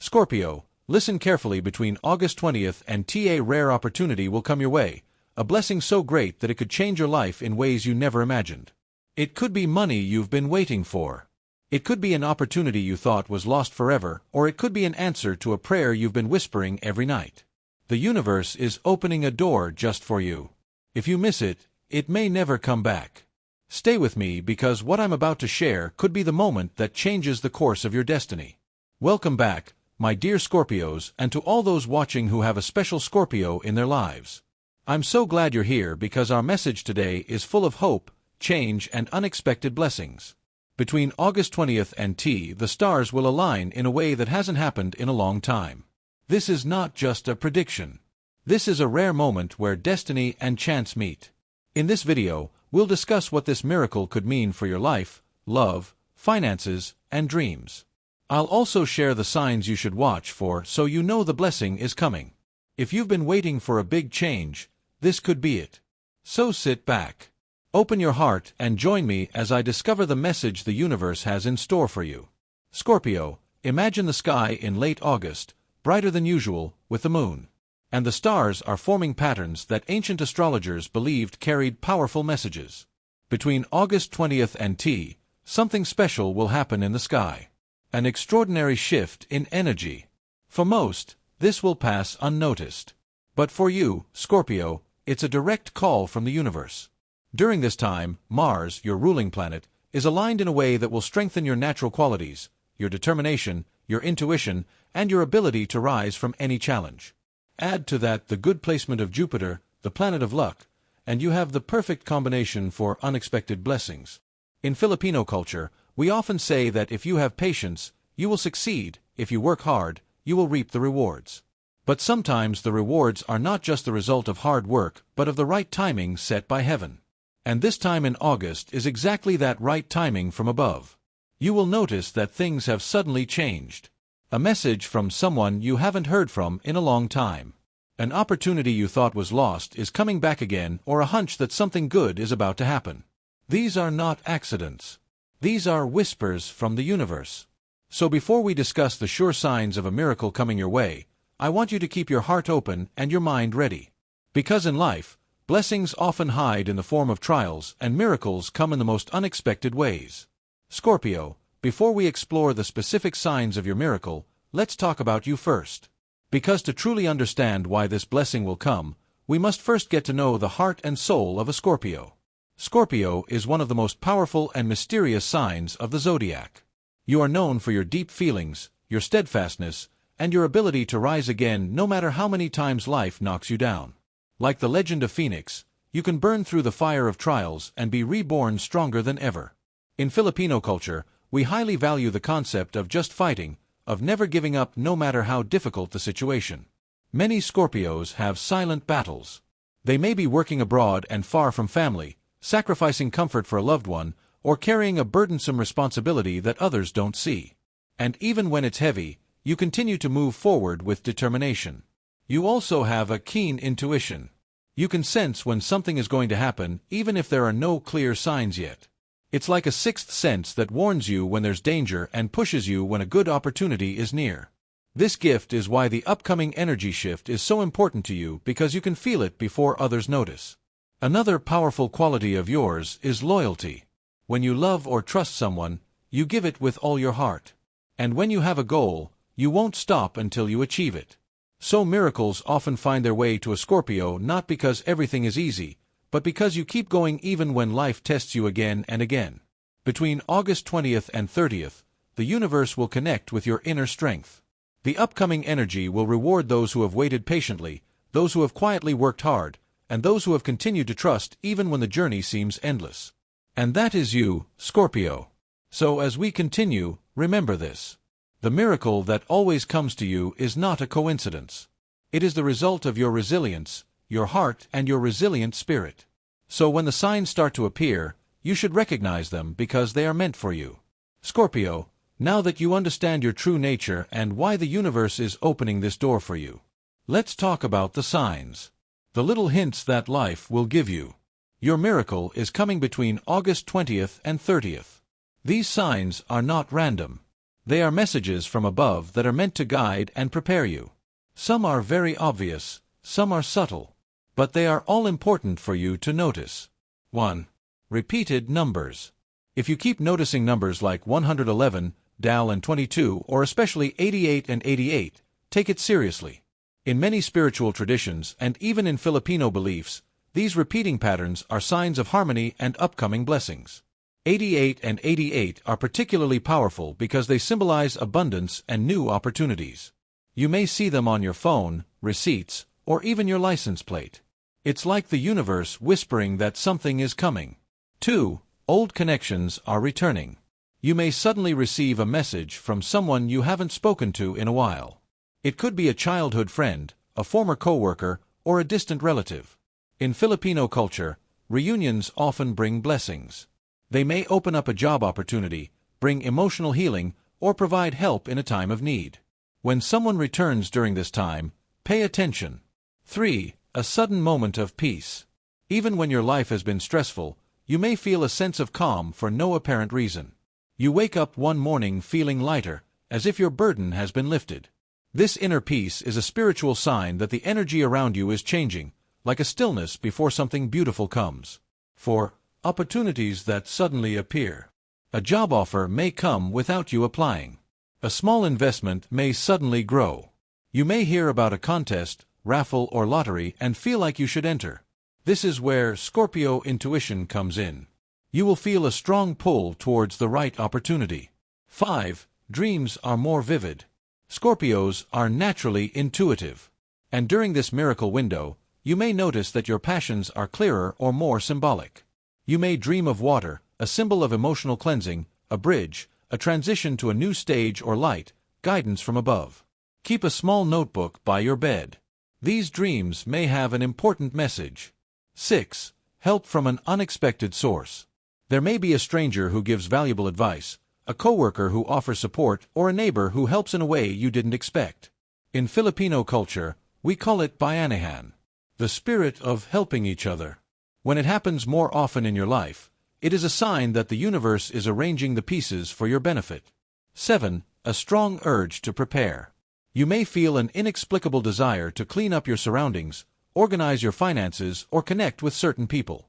Scorpio, listen carefully. Between August 20th and a rare opportunity will come your way, a blessing so great that it could change your life in ways you never imagined. It could be money you've been waiting for. It could be an opportunity you thought was lost forever, or it could be an answer to a prayer you've been whispering every night. The universe is opening a door just for you. If you miss it, it may never come back. Stay with me because what I'm about to share could be the moment that changes the course of your destiny. Welcome back, my dear Scorpios, and to all those watching who have a special Scorpio in their lives. I'm so glad you're here because our message today is full of hope, change, and unexpected blessings. Between August 20th and the stars will align in a way that hasn't happened in a long time. This is not just a prediction. This is a rare moment where destiny and chance meet. In this video, we'll discuss what this miracle could mean for your life, love, finances, and dreams. I'll also share the signs you should watch for so you know the blessing is coming. If you've been waiting for a big change, this could be it. So sit back. Open your heart and join me as I discover the message the universe has in store for you. Scorpio, imagine the sky in late August, brighter than usual, with the moon. And the stars are forming patterns that ancient astrologers believed carried powerful messages. Between August 20th and something special will happen in the sky. An extraordinary shift in energy. For most, this will pass unnoticed. But for you, Scorpio, it's a direct call from the universe. During this time, Mars, your ruling planet, is aligned in a way that will strengthen your natural qualities, your determination, your intuition, and your ability to rise from any challenge. Add to that the good placement of Jupiter, the planet of luck, and you have the perfect combination for unexpected blessings. In Filipino culture, we often say that if you have patience, you will succeed. If you work hard, you will reap the rewards. But sometimes the rewards are not just the result of hard work, but of the right timing set by heaven. And this time in August is exactly that right timing from above. You will notice that things have suddenly changed. A message from someone you haven't heard from in a long time. An opportunity you thought was lost is coming back again, or a hunch that something good is about to happen. These are not accidents. These are whispers from the universe. So before we discuss the sure signs of a miracle coming your way, I want you to keep your heart open and your mind ready. Because in life, blessings often hide in the form of trials, and miracles come in the most unexpected ways. Scorpio, before we explore the specific signs of your miracle, let's talk about you first. Because to truly understand why this blessing will come, we must first get to know the heart and soul of a Scorpio. Scorpio is one of the most powerful and mysterious signs of the zodiac. You are known for your deep feelings, your steadfastness, and your ability to rise again no matter how many times life knocks you down. Like the legend of Phoenix, you can burn through the fire of trials and be reborn stronger than ever. In Filipino culture, we highly value the concept of just fighting, of never giving up no matter how difficult the situation. Many Scorpios have silent battles. They may be working abroad and far from family, sacrificing comfort for a loved one, or carrying a burdensome responsibility that others don't see. And even when it's heavy, you continue to move forward with determination. You also have a keen intuition. You can sense when something is going to happen, even if there are no clear signs yet. It's like a sixth sense that warns you when there's danger and pushes you when a good opportunity is near. This gift is why the upcoming energy shift is so important to you, because you can feel it before others notice. Another powerful quality of yours is loyalty. When you love or trust someone, you give it with all your heart. And when you have a goal, you won't stop until you achieve it. So miracles often find their way to a Scorpio not because everything is easy, but because you keep going even when life tests you again and again. Between August 20th and 30th, the universe will connect with your inner strength. The upcoming energy will reward those who have waited patiently, those who have quietly worked hard, and those who have continued to trust even when the journey seems endless. And that is you, Scorpio. So as we continue, remember this. The miracle that always comes to you is not a coincidence. It is the result of your resilience, your heart, and your resilient spirit. So when the signs start to appear, you should recognize them because they are meant for you. Scorpio, now that you understand your true nature and why the universe is opening this door for you, let's talk about the signs. The little hints that life will give you. Your miracle is coming between August 20th and 30th. These signs are not random. They are messages from above that are meant to guide and prepare you. Some are very obvious, some are subtle, but they are all important for you to notice. 1. Repeated numbers. If you keep noticing numbers like 111, Dal and 22, or especially 88 and 88, take it seriously. In many spiritual traditions, and even in Filipino beliefs, these repeating patterns are signs of harmony and upcoming blessings. 88 and 88 are particularly powerful because they symbolize abundance and new opportunities. You may see them on your phone, receipts, or even your license plate. It's like the universe whispering that something is coming. 2. Old connections are returning. You may suddenly receive a message from someone you haven't spoken to in a while. It could be a childhood friend, a former coworker, or a distant relative. In Filipino culture, reunions often bring blessings. They may open up a job opportunity, bring emotional healing, or provide help in a time of need. When someone returns during this time, pay attention. 3. A sudden moment of peace. Even when your life has been stressful, you may feel a sense of calm for no apparent reason. You wake up one morning feeling lighter, as if your burden has been lifted. This inner peace is a spiritual sign that the energy around you is changing, like a stillness before something beautiful comes. 4. Opportunities that suddenly appear. A job offer may come without you applying. A small investment may suddenly grow. You may hear about a contest, raffle, or lottery and feel like you should enter. This is where Scorpio intuition comes in. You will feel a strong pull towards the right opportunity. 5. Dreams are more vivid. Scorpios are naturally intuitive. And during this miracle window, you may notice that your passions are clearer or more symbolic. You may dream of water, a symbol of emotional cleansing, a bridge, a transition to a new stage or light, guidance from above. Keep a small notebook by your bed. These dreams may have an important message. 6. Help from an unexpected source. There may be a stranger who gives valuable advice, a coworker who offers support, or a neighbor who helps in a way you didn't expect. In Filipino culture, we call it bayanihan, the spirit of helping each other. When it happens more often in your life, it is a sign that the universe is arranging the pieces for your benefit. 7. A strong urge to prepare. You may feel an inexplicable desire to clean up your surroundings, organize your finances, or connect with certain people.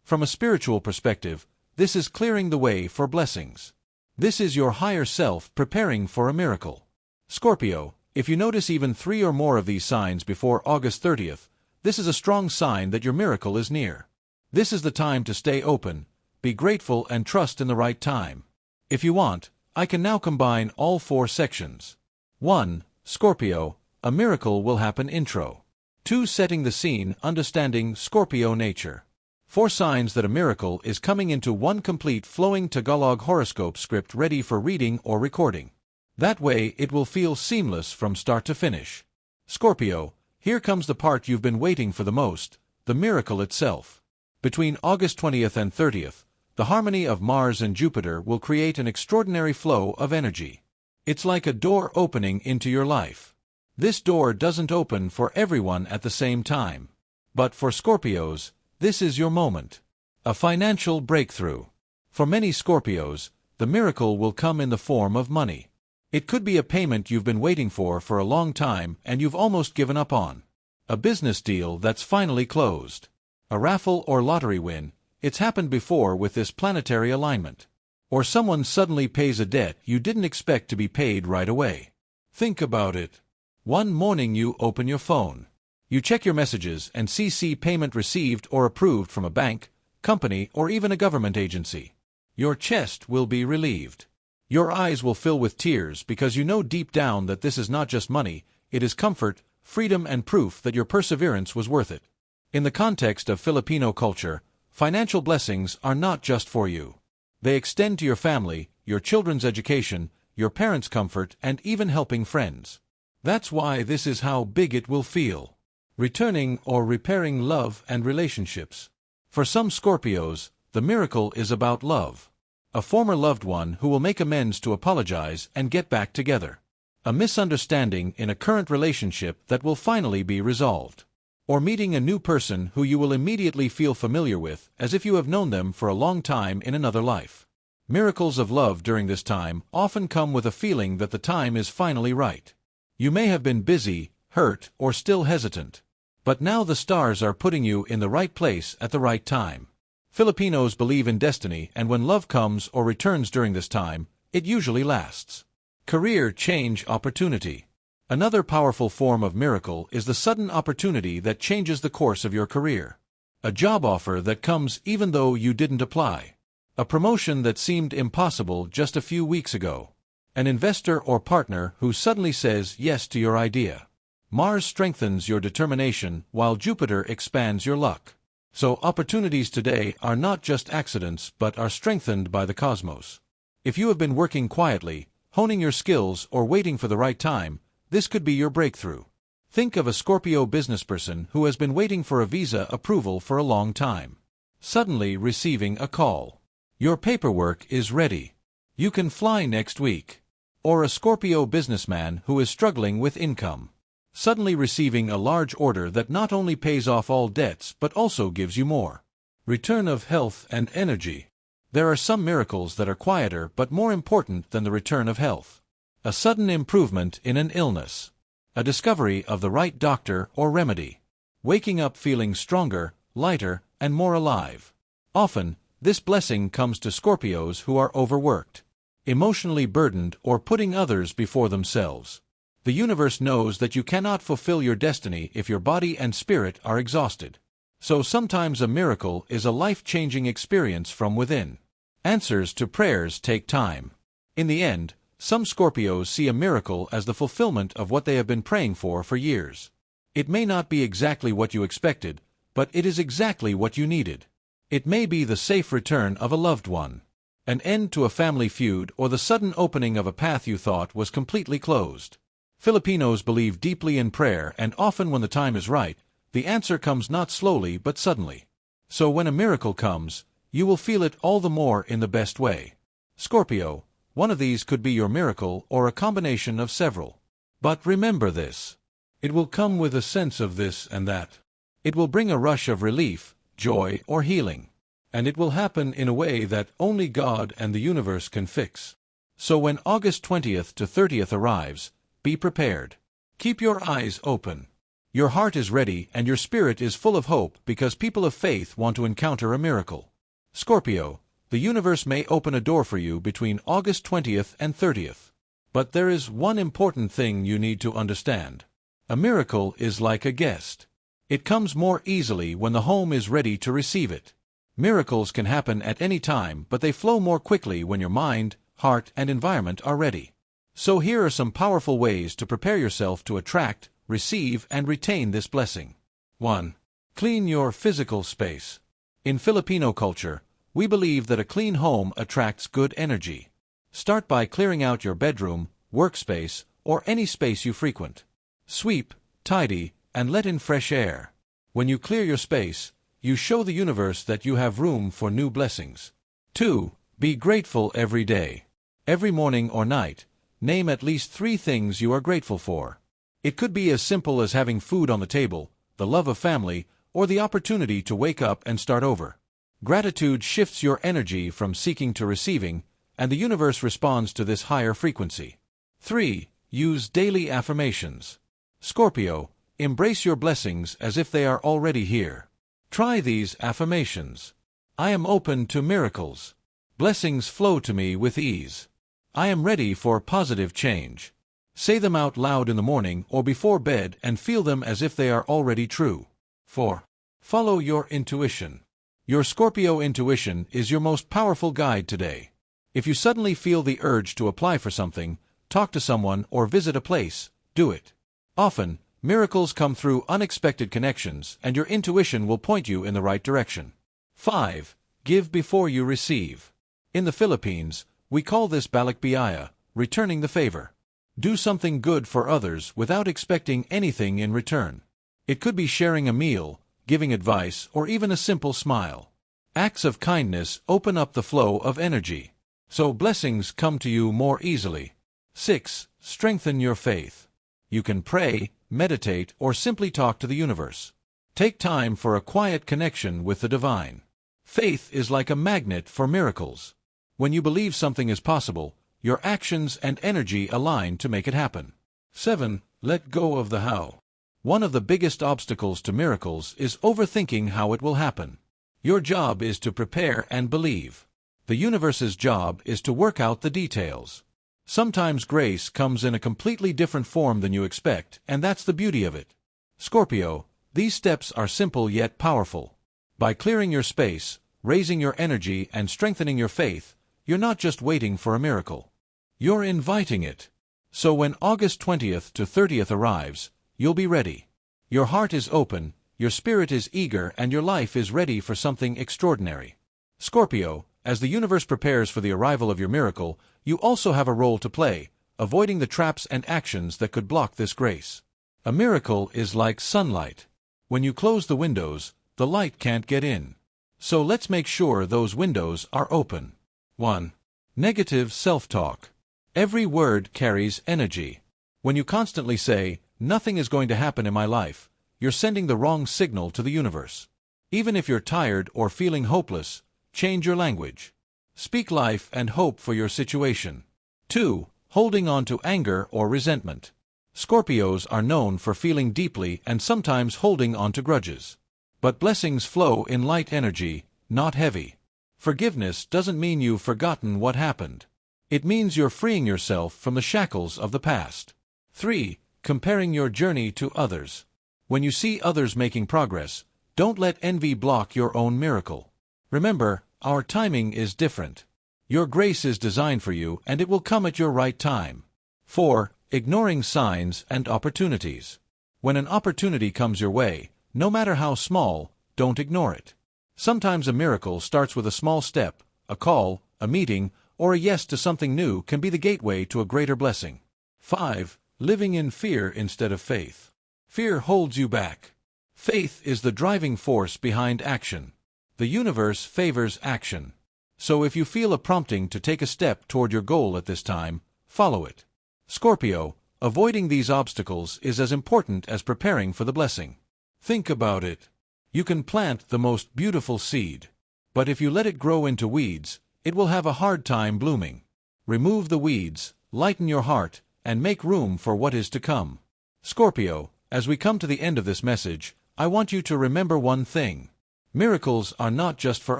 From a spiritual perspective, this is clearing the way for blessings. This is your higher self preparing for a miracle. Scorpio, if you notice even 3 or more of these signs before August 30th, this is a strong sign that your miracle is near. This is the time to stay open, be grateful, and trust in the right time. If you want, I can now combine all 4 sections. 1. Scorpio, a miracle will happen intro. 2. Setting the scene, understanding Scorpio nature. 4 signs that a miracle is coming into one complete flowing Tagalog horoscope script ready for reading or recording. That way it will feel seamless from start to finish. Scorpio, here comes the part you've been waiting for the most, the miracle itself. Between August 20th and 30th, the harmony of Mars and Jupiter will create an extraordinary flow of energy. It's like a door opening into your life. This door doesn't open for everyone at the same time. But for Scorpios, this is your moment. A financial breakthrough. For many Scorpios, the miracle will come in the form of money. It could be a payment you've been waiting for a long time and you've almost given up on. A business deal that's finally closed. A raffle or lottery win, it's happened before with this planetary alignment. Or someone suddenly pays a debt you didn't expect to be paid right away. Think about it. One morning you open your phone. You check your messages and see payment received or approved from a bank, company, or even a government agency. Your chest will be relieved. Your eyes will fill with tears because you know deep down that this is not just money, it is comfort, freedom, and proof that your perseverance was worth it. In the context of Filipino culture, financial blessings are not just for you. They extend to your family, your children's education, your parents' comfort, and even helping friends. That's why this is how big it will feel. Returning or repairing love and relationships. For some Scorpios, the miracle is about love. A former loved one who will make amends to apologize and get back together. A misunderstanding in a current relationship that will finally be resolved. Or meeting a new person who you will immediately feel familiar with, as if you have known them for a long time in another life. Miracles of love during this time often come with a feeling that the time is finally right. You may have been busy, hurt, or still hesitant. But now the stars are putting you in the right place at the right time. Filipinos believe in destiny, and when love comes or returns during this time, it usually lasts. Career change opportunity. Another powerful form of miracle is the sudden opportunity that changes the course of your career. A job offer that comes even though you didn't apply. A promotion that seemed impossible just a few weeks ago. An investor or partner who suddenly says yes to your idea. Mars strengthens your determination while Jupiter expands your luck. So opportunities today are not just accidents but are strengthened by the cosmos. If you have been working quietly, honing your skills, or waiting for the right time, this could be your breakthrough. Think of a Scorpio businessperson who has been waiting for a visa approval for a long time. Suddenly receiving a call. Your paperwork is ready. You can fly next week. Or a Scorpio businessman who is struggling with income. Suddenly receiving a large order that not only pays off all debts but also gives you more. Return of health and energy. There are some miracles that are quieter but more important than the return of health. A sudden improvement in an illness. A discovery of the right doctor or remedy. Waking up feeling stronger, lighter, and more alive. Often, this blessing comes to Scorpios who are overworked, emotionally burdened, or putting others before themselves. The universe knows that you cannot fulfill your destiny if your body and spirit are exhausted. So sometimes a miracle is a life-changing experience from within. Answers to prayers take time. In the end, some Scorpios see a miracle as the fulfillment of what they have been praying for years. It may not be exactly what you expected, but it is exactly what you needed. It may be the safe return of a loved one, an end to a family feud, or the sudden opening of a path you thought was completely closed. Filipinos believe deeply in prayer, and often when the time is right, the answer comes not slowly but suddenly. So when a miracle comes, you will feel it all the more in the best way. Scorpio, one of these could be your miracle or a combination of several. But remember this. It will come with a sense of this and that. It will bring a rush of relief, joy, or healing. And it will happen in a way that only God and the universe can fix. So when August 20th to 30th arrives, be prepared. Keep your eyes open. Your heart is ready and your spirit is full of hope because people of faith want to encounter a miracle. Scorpio, the universe may open a door for you between August 20th and 30th. But there is one important thing you need to understand. A miracle is like a guest. It comes more easily when the home is ready to receive it. Miracles can happen at any time, but they flow more quickly when your mind, heart, and environment are ready. So here are some powerful ways to prepare yourself to attract, receive, and retain this blessing. 1. Clean your physical space. In Filipino culture, we believe that a clean home attracts good energy. Start by clearing out your bedroom, workspace, or any space you frequent. Sweep, tidy, and let in fresh air. When you clear your space, you show the universe that you have room for new blessings. 2. Be grateful every day. Every morning or night, name at least 3 things you are grateful for. It could be as simple as having food on the table, the love of family, or the opportunity to wake up and start over. Gratitude shifts your energy from seeking to receiving, and the universe responds to this higher frequency. 3. Use daily affirmations. Scorpio, embrace your blessings as if they are already here. Try these affirmations. I am open to miracles. Blessings flow to me with ease. I am ready for positive change. Say them out loud in the morning or before bed and feel them as if they are already true. 4. Follow your intuition. Your Scorpio intuition is your most powerful guide today. If you suddenly feel the urge to apply for something, talk to someone, or visit a place, do it. Often, miracles come through unexpected connections, and your intuition will point you in the right direction. 5. Give before you receive. In the Philippines, we call this balik biyaya, returning the favor. Do something good for others without expecting anything in return. It could be sharing a meal, giving advice, or even a simple smile. Acts of kindness open up the flow of energy, so blessings come to you more easily. 6. Strengthen your faith. You can pray, meditate, or simply talk to the universe. Take time for a quiet connection with the divine. Faith is like a magnet for miracles. When you believe something is possible, your actions and energy align to make it happen. 7. Let go of the how. One of the biggest obstacles to miracles is overthinking how it will happen. Your job is to prepare and believe. The universe's job is to work out the details. Sometimes grace comes in a completely different form than you expect, and that's the beauty of it. Scorpio, these steps are simple yet powerful. By clearing your space, raising your energy, and strengthening your faith, you're not just waiting for a miracle. You're inviting it. So when August 20th to 30th arrives, you'll be ready. Your heart is open, your spirit is eager, and your life is ready for something extraordinary. Scorpio, as the universe prepares for the arrival of your miracle, you also have a role to play, avoiding the traps and actions that could block this grace. A miracle is like sunlight. When you close the windows, the light can't get in. So let's make sure those windows are open. 1. Negative self-talk. Every word carries energy. When you constantly say, "Nothing is going to happen in my life," you're sending the wrong signal to the universe. Even if you're tired or feeling hopeless, change your language. Speak life and hope for your situation. 2. Holding on to anger or resentment. Scorpios are known for feeling deeply and sometimes holding on to grudges. But blessings flow in light energy, not heavy. Forgiveness doesn't mean you've forgotten what happened. It means you're freeing yourself from the shackles of the past. 3. Comparing your journey to others. When you see others making progress, don't let envy block your own miracle. Remember, our timing is different. Your grace is designed for you, and it will come at your right time. 4. Ignoring signs and opportunities. When an opportunity comes your way, no matter how small, don't ignore it. Sometimes a miracle starts with a small step, a call, a meeting, or a yes to something new can be the gateway to a greater blessing. 5. Living in fear instead of faith. Fear holds you back. Faith is the driving force behind action. The universe favors action. So if you feel a prompting to take a step toward your goal at this time, follow it. Scorpio, avoiding these obstacles is as important as preparing for the blessing. Think about it. You can plant the most beautiful seed, but if you let it grow into weeds, it will have a hard time blooming. Remove the weeds, lighten your heart, and make room for what is to come. Scorpio, as we come to the end of this message, I want you to remember one thing. Miracles are not just for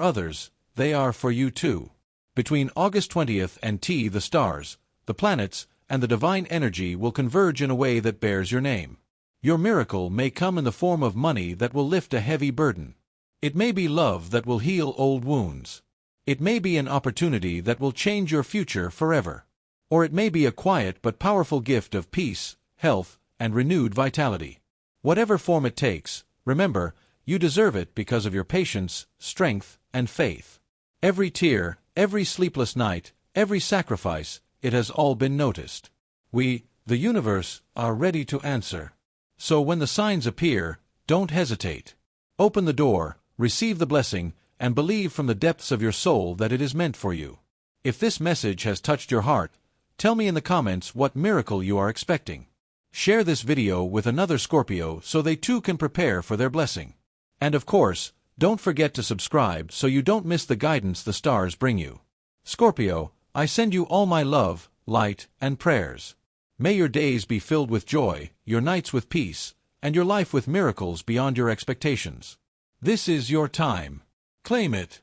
others, they are for you too. Between August 20th and the stars, the planets, and the divine energy will converge in a way that bears your name. Your miracle may come in the form of money that will lift a heavy burden. It may be love that will heal old wounds. It may be an opportunity that will change your future forever. Or it may be a quiet but powerful gift of peace, health, and renewed vitality. Whatever form it takes, remember, you deserve it because of your patience, strength, and faith. Every tear, every sleepless night, every sacrifice, it has all been noticed. We, the universe, are ready to answer. So when the signs appear, don't hesitate. Open the door, receive the blessing, and believe from the depths of your soul that it is meant for you. If this message has touched your heart, tell me in the comments what miracle you are expecting. Share this video with another Scorpio so they too can prepare for their blessing. And of course, don't forget to subscribe so you don't miss the guidance the stars bring you. Scorpio, I send you all my love, light, and prayers. May your days be filled with joy, your nights with peace, and your life with miracles beyond your expectations. This is your time. Claim it.